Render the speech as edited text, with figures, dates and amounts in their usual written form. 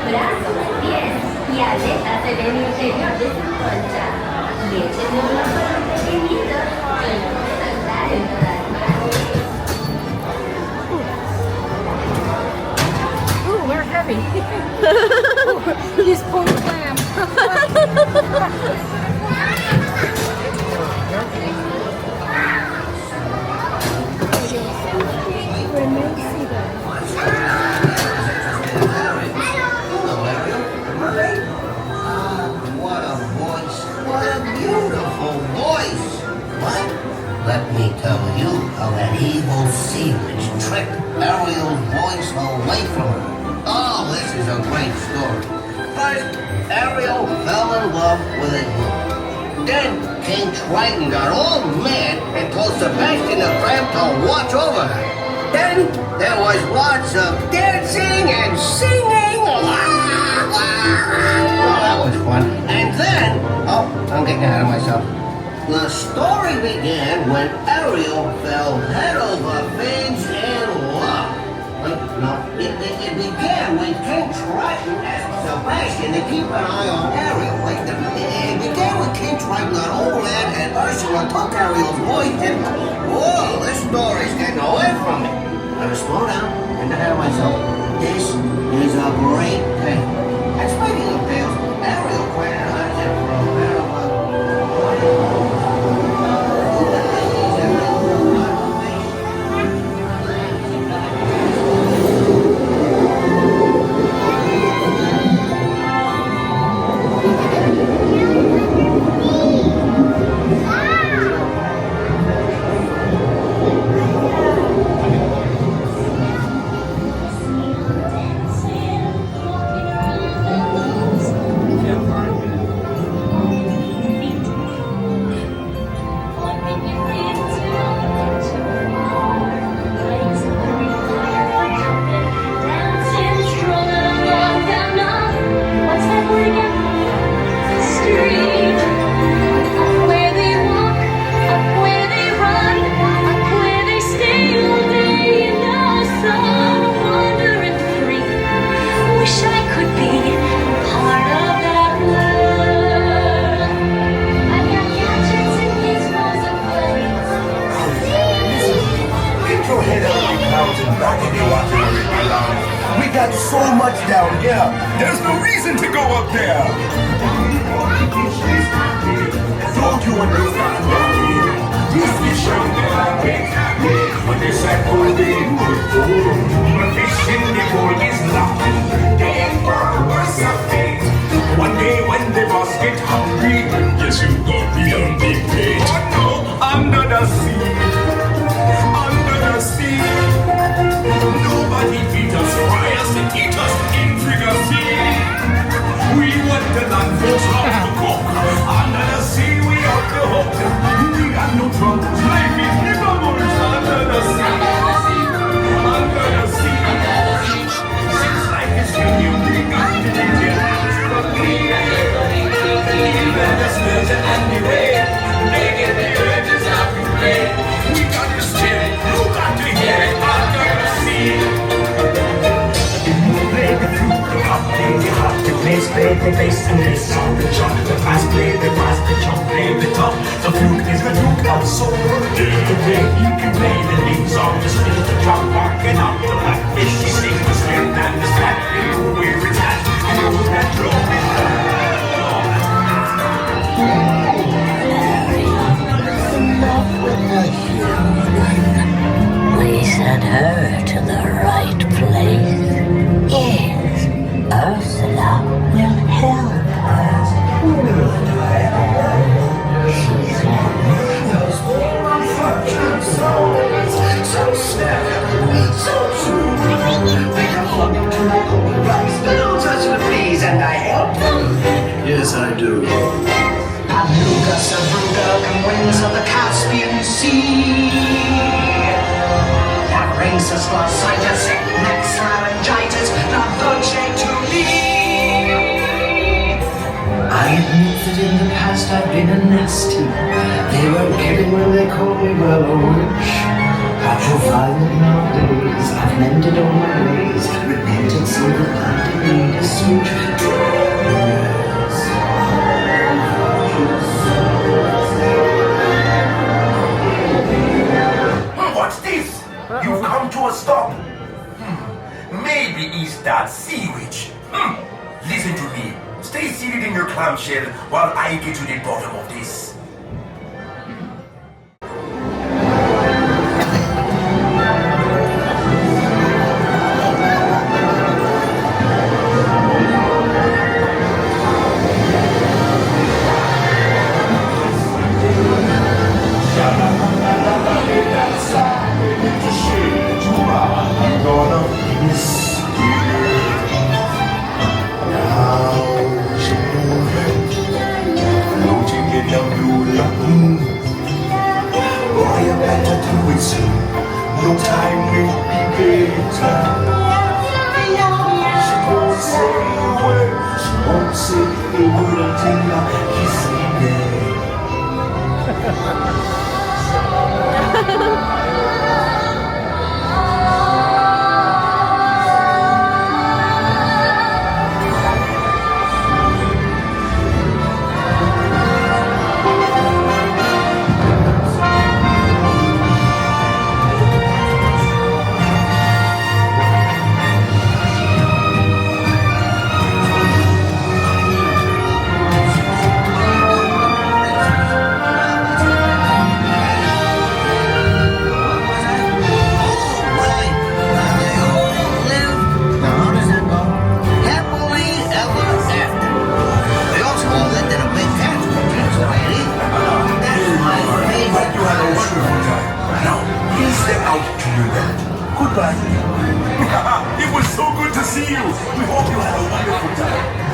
brazos, pies y aletas en el interior de su concha. Y échenle un ojo a los pequeñitos que no pueden andar en todas partes. Ooh, we're heavy. Ooh, this poor clam. What a voice. What a beautiful voice. What? Let me tell you how that evil sea witch tricked Ariel's voice away from her. Oh, this is a great story. First, Ariel fell in love with a group. Then King Triton got all mad and told Sebastian the Crab to watch over her. Then there was lots of dancing and singing. Well, that was fun. And then, oh, I'm getting ahead of myself. The story began when Ariel fell head over face in love. No, it began when King Triton asked Sebastian to keep an eye on Ariel. It began when King Triton got all mad and Ursula took Ariel's voice and... Whoa, this story's getting away from me. Better slow down, get ahead of myself. This is a great tale. And speaking of tales, Ariel pointed out that for a pair of We got so much down here. There's no reason to go up there. Don't you understand that? This mission when they said for the fish in the pool is locked. They worse of fate. One day when the boss get hungry, yes you go beyond the page. Oh no, under the sea, under the sea. Nobody beat us, fry us, and eat us in Frigacy. We want the land folks love to cook. Under the sea, we are the hook. We got no trouble. Life is never more under the sea. Under the sea. Since life is new, we got to be even the sturgeon and the rain, they get the urges out to play. We got to steer it, you got to hear it under the sea. Play the flute, the hop, play the hop, the bass, play the bass, and the song, the jump, the bass, play the bass, the jump, play the top. The flute is the duke of soul. The way you can play the lead song, just feel the drum walking up the blackfish. You sing the spin and the slap, where it's at, you that drum is done. We sent her to the right place. Yes, Ursula will help her. She's so snap, so true. They come flogging to my old rice. They don't touch the fleas and I help them. Yes, I do. Aluga, Savruga, and winds of the Caspian Sea. That brings us glossitis, next laryngitis, not voce to me. I admit that in the past I've been a nasty. They weren't kidding when they called me well a witch. But you'll find that nowadays I've mended all my ways, repented so that I didn't need a switch. baby is that sea witch. Listen to me. Stay seated in your clamshell while I get to the bottom of this. No time will be better. She won't say a word. She won't say a word until I kiss her. Goodbye. It was so good to see you. We hope you had a wonderful time.